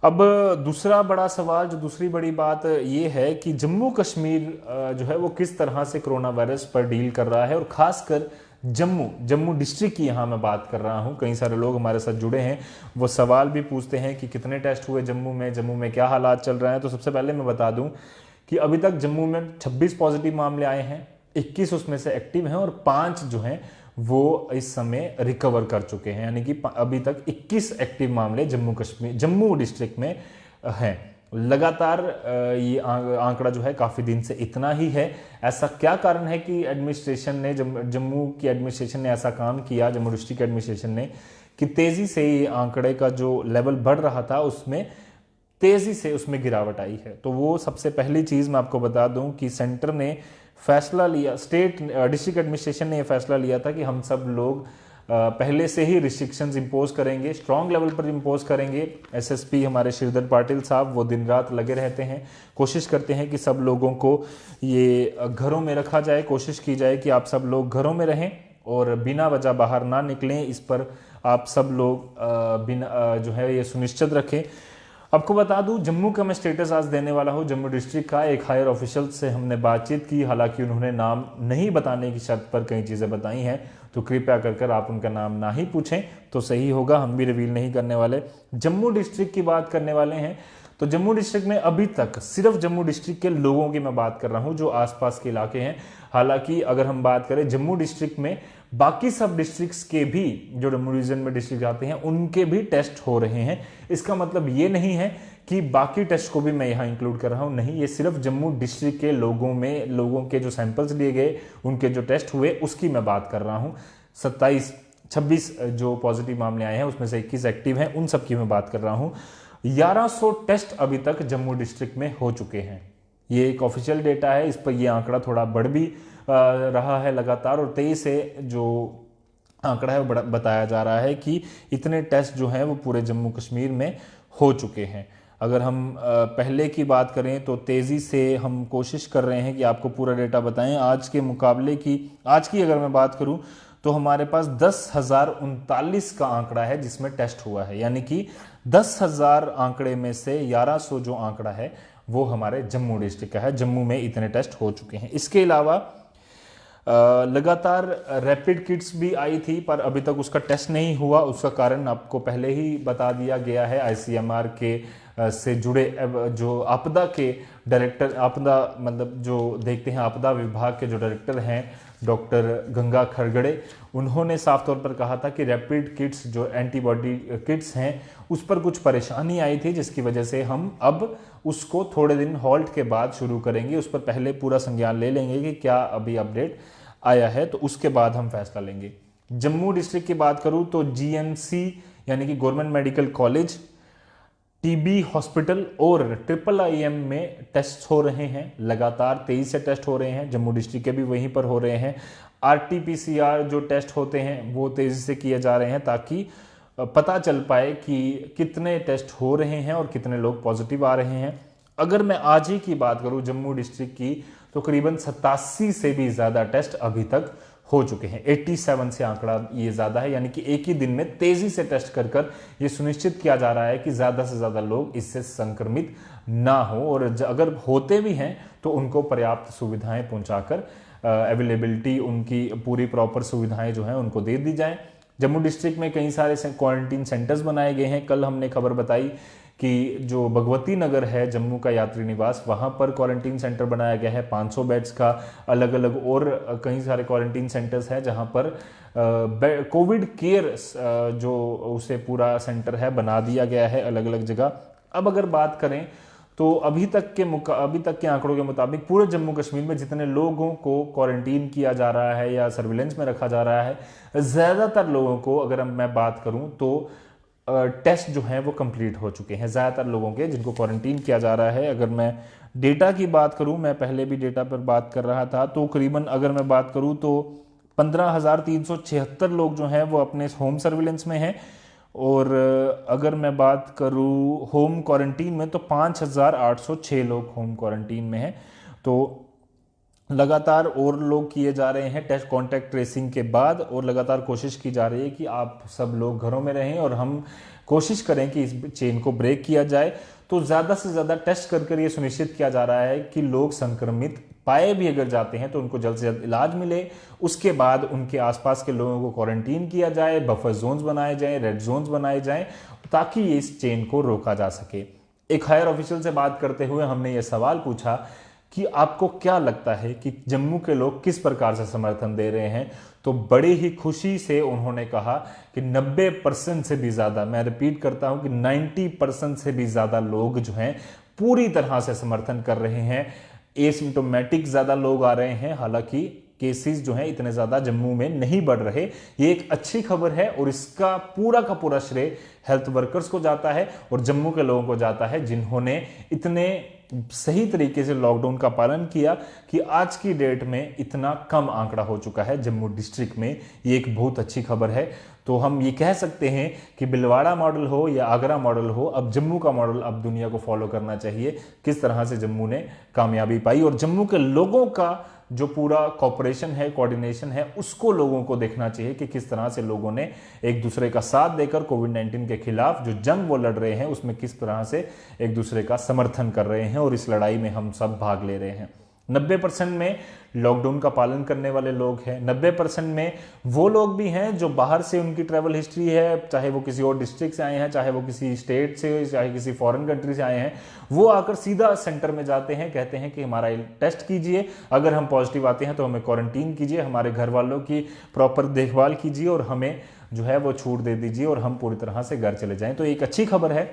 अब दूसरा बड़ा सवाल, जो दूसरी बड़ी बात ये है कि जम्मू कश्मीर जो है वो किस तरह से कोरोना वायरस पर डील कर रहा है, और खासकर जम्मू जम्मू डिस्ट्रिक्ट की यहाँ मैं बात कर रहा हूँ। कई सारे लोग हमारे साथ जुड़े हैं, वो सवाल भी पूछते हैं कि कितने टेस्ट हुए जम्मू में क्या हालात चल रहे हैं। तो सबसे पहले मैं बता दूं कि अभी तक जम्मू में 26 पॉजिटिव मामले आए हैं, 21 उसमें से एक्टिव हैं और 5 जो हैं वो इस समय रिकवर कर चुके हैं। यानी कि अभी तक 21 एक्टिव मामले जम्मू डिस्ट्रिक्ट में हैं। लगातार ये आंकड़ा जो है काफी दिन से इतना ही है। ऐसा क्या कारण है कि एडमिनिस्ट्रेशन ने, जम्मू की एडमिनिस्ट्रेशन ने ऐसा काम किया, जम्मू डिस्ट्रिक्ट एडमिनिस्ट्रेशन ने, कि तेजी से ये आंकड़े का जो लेवल बढ़ रहा था उसमें तेजी से उसमें गिरावट आई है। तो वो सबसे पहली चीज मैं आपको बता दूं कि सेंटर ने फैसला लिया, डिस्ट्रिक्ट एडमिनिस्ट्रेशन ने यह फैसला लिया था कि हम सब लोग पहले से ही रिस्ट्रिक्शंस इंपोज करेंगे, स्ट्रांग लेवल पर इंपोज करेंगे। एसएसपी हमारे श्रीधर पाटिल साहब वो दिन रात लगे रहते हैं, कोशिश करते हैं कि सब लोगों को ये घरों में रखा जाए, कोशिश की जाए कि आप सब लोग घरों में रहें और बिना वजह बाहर ना निकलें। इस पर आप सब लोग बिना जो है ये सुनिश्चित रखें। आपको बता दूं, जम्मू का मैं स्टेटस आज देने वाला हूं। जम्मू डिस्ट्रिक्ट का एक हायर ऑफिशियल से हमने बातचीत की, हालांकि उन्होंने नाम नहीं बताने की शर्त पर कई चीज़ें बताई हैं, तो कृपया कर आप उनका नाम ना ही पूछें तो सही होगा, हम भी रिवील नहीं करने वाले। जम्मू डिस्ट्रिक्ट की बात करने वाले हैं। तो जम्मू डिस्ट्रिक्ट में अभी तक सिर्फ जम्मू डिस्ट्रिक्ट के लोगों की मैं बात कर रहा हूं जो आसपास के इलाके हैं। हालांकि अगर हम बात करें जम्मू डिस्ट्रिक्ट में, बाकी सब डिस्ट्रिक्ट्स के भी, जो जम्मू रीजन में डिस्ट्रिक्ट आते हैं, उनके भी टेस्ट हो रहे हैं। इसका मतलब ये नहीं है कि बाकी टेस्ट को भी मैं यहां इंक्लूड कर रहा हूं, नहीं, ये सिर्फ जम्मू डिस्ट्रिक्ट के लोगों के जो सैंपल्स लिए गए, उनके जो टेस्ट हुए उसकी मैं बात कर रहा हूं। 26 जो पॉजिटिव मामले आए हैं उसमें से 21 एक्टिव हैं, उन सब की मैं बात कर रहा हूं। 1100 टेस्ट अभी तक जम्मू डिस्ट्रिक्ट में हो चुके हैं। ये एक ऑफिशियल डेटा है, इस पर यह आंकड़ा थोड़ा बढ़ भी रहा है लगातार, और 23 से जो आंकड़ा है वो बताया जा रहा है कि इतने टेस्ट जो हैं वो पूरे जम्मू कश्मीर में हो चुके हैं। अगर हम पहले की बात करें तो तेज़ी से हम कोशिश कर रहे हैं कि आपको पूरा डेटा बताएं। आज की अगर मैं बात करूं तो हमारे पास 10,039 का आंकड़ा है जिसमें टेस्ट हुआ है। यानी कि 10,000 आंकड़े में से 1100 जो आंकड़ा है वो हमारे जम्मू डिस्ट्रिक्ट का है। जम्मू में इतने टेस्ट हो चुके हैं। इसके अलावा लगातार रैपिड किट्स भी आई थी, पर अभी तक उसका टेस्ट नहीं हुआ। उसका कारण आपको पहले ही बता दिया गया है। आईसीएमआर के से जुड़े जो आपदा के डायरेक्टर, आपदा मतलब जो देखते हैं आपदा विभाग के जो डायरेक्टर हैं डॉक्टर गंगा खरगड़े, उन्होंने साफ तौर पर कहा था कि रैपिड किट्स जो एंटीबॉडी किट्स हैं उस पर कुछ परेशानी आई थी, जिसकी वजह से हम अब उसको थोड़े दिन हॉल्ट के बाद शुरू करेंगे। उस पर पहले पूरा संज्ञान ले लेंगे कि क्या अभी अपडेट आया है, तो उसके बाद हम फैसला लेंगे। जम्मू डिस्ट्रिक्ट की बात करूं तो जीएमसी यानी कि government medical college, TB hospital और ट्रिपल आईएम में टेस्ट हो रहे हैं। लगातार 23 से टेस्ट हो रहे हैं, जम्मू डिस्ट्रिक्ट के भी वहीं पर हो रहे हैं। आरटीपीसीआर जो टेस्ट होते हैं वो तेजी से किए जा रहे हैं ताकि पता चल पाए कि कितने टेस्ट हो रहे हैं और कितने लोग पॉजिटिव आ रहे हैं। अगर मैं आज ही की बात करूं जम्मू डिस्ट्रिक्ट की, तो करीबन 87 से भी ज्यादा टेस्ट अभी तक हो चुके हैं। 87 से आंकड़ा ये ज्यादा है, यानी कि एक ही दिन में तेजी से टेस्ट कर ये सुनिश्चित किया जा रहा है कि ज्यादा से ज्यादा लोग इससे संक्रमित ना हो, और अगर होते भी हैं तो उनको पर्याप्त सुविधाएं पहुंचाकर अवेलेबिलिटी उनकी पूरी प्रॉपर सुविधाएं जो हैं उनको दे दी जाए। जम्मू डिस्ट्रिक्ट में कई सारे क्वारंटीन सेंटर्स बनाए गए हैं। कल हमने खबर बताई कि जो भगवती नगर है जम्मू का यात्री निवास, वहां पर क्वारंटीन सेंटर बनाया गया है 500 बेड्स का। अलग अलग और कई सारे क्वारंटीन सेंटर्स हैं जहां पर कोविड केयर जो उसे पूरा सेंटर है बना दिया गया है अलग अलग जगह। अब अगर बात करें तो अभी तक के आंकड़ों के मुताबिक पूरे जम्मू कश्मीर में जितने लोगों को क्वारंटीन किया जा रहा है या सर्विलेंस में रखा जा रहा है, ज्यादातर लोगों को अगर मैं बात करूं तो टेस्ट जो हैं वो कंप्लीट हो चुके हैं, ज़्यादातर लोगों के जिनको क्वारंटीन किया जा रहा है। अगर मैं डेटा की बात करूं, मैं पहले भी डेटा पर बात कर रहा था, तो करीबन अगर मैं बात करूं तो 15,376 लोग जो हैं वो अपने होम सर्विलेंस में हैं, और अगर मैं बात करूं होम क्वारंटीन में तो 5,806 लोग होम क्वारंटीन में हैं। तो लगातार और लोग किए जा रहे हैं टेस्ट कॉन्टैक्ट ट्रेसिंग के बाद, और लगातार कोशिश की जा रही है कि आप सब लोग घरों में रहें और हम कोशिश करें कि इस चेन को ब्रेक किया जाए। तो ज़्यादा से ज़्यादा टेस्ट कर ये सुनिश्चित किया जा रहा है कि लोग संक्रमित पाए भी अगर जाते हैं तो उनको जल्द से जल्द इलाज मिले, उसके बाद उनके आसपास के लोगों को क्वारंटीन किया जाए, बफर जोन्स बनाए जाएं, रेड जोन्स बनाए जाएं, ताकि इस चेन को रोका जा सके। एक हायर ऑफिशियल से बात करते हुए हमने ये सवाल पूछा कि आपको क्या लगता है कि जम्मू के लोग किस प्रकार से समर्थन दे रहे हैं, तो बड़ी ही खुशी से उन्होंने कहा कि 90% से भी ज़्यादा, मैं रिपीट करता हूं कि 90% से भी ज़्यादा लोग जो हैं पूरी तरह से समर्थन कर रहे हैं। एसिम्टोमेटिक ज़्यादा लोग आ रहे हैं, हालांकि केसेस जो हैं इतने ज़्यादा जम्मू में नहीं बढ़ रहे। ये एक अच्छी खबर है और इसका पूरा का पूरा श्रेय हेल्थ वर्कर्स को जाता है और जम्मू के लोगों को जाता है, जिन्होंने इतने सही तरीके से लॉकडाउन का पालन किया कि आज की डेट में इतना कम आंकड़ा हो चुका है जम्मू डिस्ट्रिक्ट में। ये एक बहुत अच्छी खबर है। तो हम ये कह सकते हैं कि बिलवाड़ा मॉडल हो या आगरा मॉडल हो, अब जम्मू का मॉडल अब दुनिया को फॉलो करना चाहिए, किस तरह से जम्मू ने कामयाबी पाई। और जम्मू के लोगों का जो पूरा कॉपरेशन है, कोऑर्डिनेशन है, उसको लोगों को देखना चाहिए कि किस तरह से लोगों ने एक दूसरे का साथ देकर कोविड-19 के खिलाफ जो जंग वो लड़ रहे हैं उसमें किस तरह से एक दूसरे का समर्थन कर रहे हैं, और इस लड़ाई में हम सब भाग ले रहे हैं। 90% में लॉकडाउन का पालन करने वाले लोग हैं। 90% में वो लोग भी हैं जो बाहर से उनकी ट्रैवल हिस्ट्री है, चाहे वो किसी और डिस्ट्रिक्ट से आए हैं, चाहे वो किसी स्टेट से, चाहे किसी फॉरेन कंट्री से आए हैं, वो आकर सीधा सेंटर में जाते हैं, कहते हैं कि हमारा टेस्ट कीजिए, अगर हम पॉजिटिव आते हैं तो हमें क्वारंटीन कीजिए, हमारे घर वालों की प्रॉपर देखभाल कीजिए और हमें जो है वो छूट दे दीजिए और हम पूरी तरह से घर चले जाएं। तो एक अच्छी खबर है।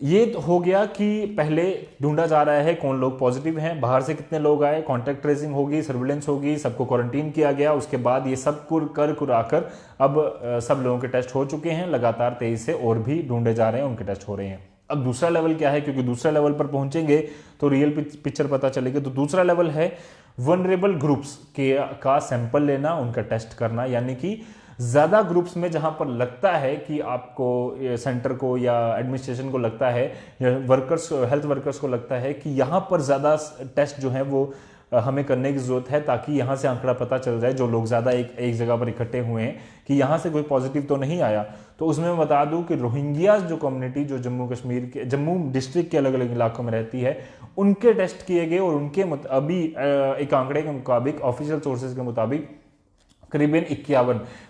ये हो गया कि पहले ढूंढा जा रहा है कौन लोग पॉजिटिव हैं, बाहर से कितने लोग आए, कॉन्टैक्ट ट्रेसिंग होगी, सर्विलेंस होगी, सबको क्वारंटीन किया गया, उसके बाद ये सब कर कुराकर अब सब लोगों के टेस्ट हो चुके हैं। लगातार 23 से और भी ढूंढे जा रहे हैं, उनके टेस्ट हो रहे हैं। अब दूसरा लेवल क्या है, क्योंकि दूसरा लेवल पर पहुंचेंगे तो रियल पिक्चर पता चलेगी। तो दूसरा लेवल है वनरेबल ग्रुप्स का सैंपल लेना, उनका टेस्ट करना, यानी कि ज्यादा ग्रुप्स में जहां पर लगता है कि आपको सेंटर को या एडमिनिस्ट्रेशन को लगता है या वर्कर्स, हेल्थ वर्कर्स को लगता है कि यहां पर ज्यादा टेस्ट जो है वो हमें करने की जरूरत है, ताकि यहां से आंकड़ा पता चल जाए जो लोग ज्यादा एक जगह पर इकट्ठे हुए हैं कि यहां से कोई पॉजिटिव तो नहीं आया। तो उसमें मैं बता दूं कि रोहिंग्यास जो कम्युनिटी जो जम्मू कश्मीर के, जम्मू डिस्ट्रिक्ट के अलग अलग इलाकों में रहती है, उनके टेस्ट किए गए और उनके अभी एक आंकड़े के मुताबिक, ऑफिशियल सोर्सेज के मुताबिक करीबन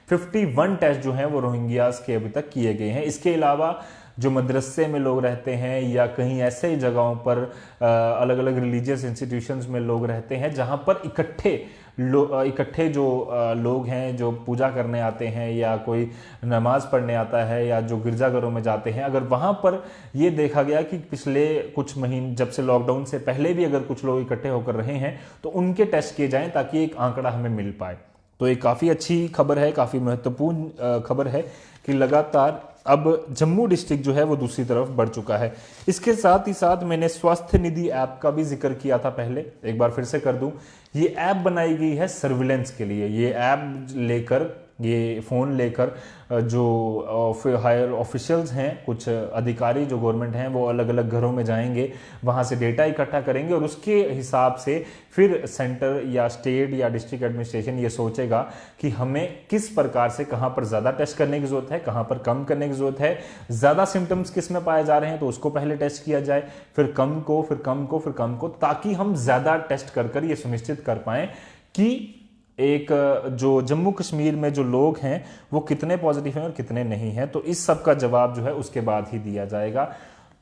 51 टेस्ट जो हैं वो रोहिंग्यास के अभी तक किए गए हैं। इसके अलावा जो मदरसे में लोग रहते हैं या कहीं ऐसे ही जगहों पर अलग अलग रिलीजियस इंस्टीट्यूशंस में लोग रहते हैं जहां पर इकट्ठे जो लोग हैं जो पूजा करने आते हैं या कोई नमाज पढ़ने आता है या जो गिरजाघरों में जाते हैं, अगर वहां पर ये देखा गया कि पिछले कुछ महीने जब से लॉकडाउन से पहले भी अगर कुछ लोग इकट्ठे होकर रहे हैं तो उनके टेस्ट किए जाएं ताकि एक आंकड़ा हमें मिल पाए। तो एक काफ़ी अच्छी खबर है, काफ़ी महत्वपूर्ण खबर है कि लगातार अब जम्मू डिस्ट्रिक्ट जो है वो दूसरी तरफ बढ़ चुका है। इसके साथ ही साथ मैंने स्वास्थ्य निधि ऐप का भी जिक्र किया था पहले, एक बार फिर से कर दूं। ये ऐप बनाई गई है सर्विलेंस के लिए। ये ऐप लेकर, ये फ़ोन लेकर जो हायर ऑफिशियल्स हैं, कुछ अधिकारी जो गवर्नमेंट हैं, वो अलग अलग घरों में जाएंगे, वहाँ से डेटा इकट्ठा करेंगे और उसके हिसाब से फिर सेंटर या स्टेट या डिस्ट्रिक्ट एडमिनिस्ट्रेशन ये सोचेगा कि हमें किस प्रकार से कहाँ पर ज़्यादा टेस्ट करने की ज़रूरत है, कहाँ पर कम करने की ज़रूरत है, ज़्यादा सिम्टम्स किस में पाए जा रहे हैं तो उसको पहले टेस्ट किया जाए, फिर कम को, फिर कम को, फिर कम को, ताकि हम ज़्यादा टेस्ट कर ये सुनिश्चित कर पाएँ कि एक जो जम्मू कश्मीर में जो लोग हैं वो कितने पॉजिटिव हैं और कितने नहीं हैं। तो इस सब का जवाब जो है उसके बाद ही दिया जाएगा।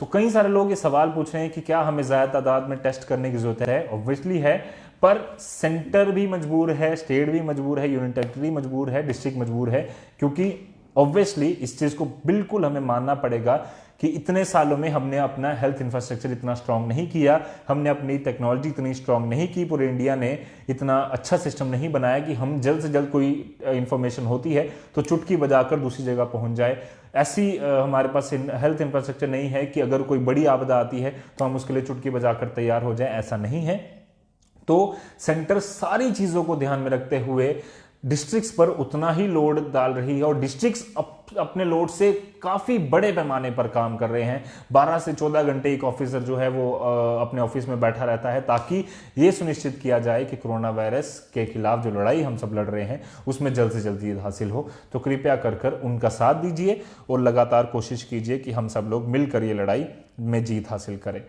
तो कई सारे लोग ये सवाल पूछ रहे हैं कि क्या हमें ज़्यादा तादाद में टेस्ट करने की जरूरत है। ऑब्वियसली है, पर सेंटर भी मजबूर है, स्टेट भी मजबूर है, यूनियन टेरिटरी मजबूर है, डिस्ट्रिक्ट मजबूर है, क्योंकि ऑब्वियसली इस चीज़ को बिल्कुल हमें मानना पड़ेगा कि इतने सालों में हमने अपना हेल्थ इंफ्रास्ट्रक्चर इतना स्ट्रांग नहीं किया, हमने अपनी टेक्नोलॉजी इतनी स्ट्रांग नहीं की, पूरे इंडिया ने इतना अच्छा सिस्टम नहीं बनाया कि हम जल्द से जल्द कोई इंफॉर्मेशन होती है तो चुटकी बजाकर दूसरी जगह पहुंच जाए। ऐसी हमारे पास हेल्थ इंफ्रास्ट्रक्चर नहीं है कि अगर कोई बड़ी आपदा आती है तो हम उसके लिए चुटकी बजाकर तैयार हो जाए, ऐसा नहीं है। तो सेंटर सारी चीज़ों को ध्यान में रखते हुए डिस्ट्रिक्ट्स पर उतना ही लोड डाल रही है और डिस्ट्रिक्ट्स अपने लोड से काफी बड़े पैमाने पर काम कर रहे हैं। 12 से 14 घंटे एक ऑफिसर जो है वो अपने ऑफिस में बैठा रहता है ताकि ये सुनिश्चित किया जाए कि कोरोना वायरस के खिलाफ जो लड़ाई हम सब लड़ रहे हैं उसमें जल्द से जल्द जीत हासिल हो। तो कृपया कर उनका साथ दीजिए और लगातार कोशिश कीजिए कि हम सब लोग मिलकर ये लड़ाई में जीत हासिल करें।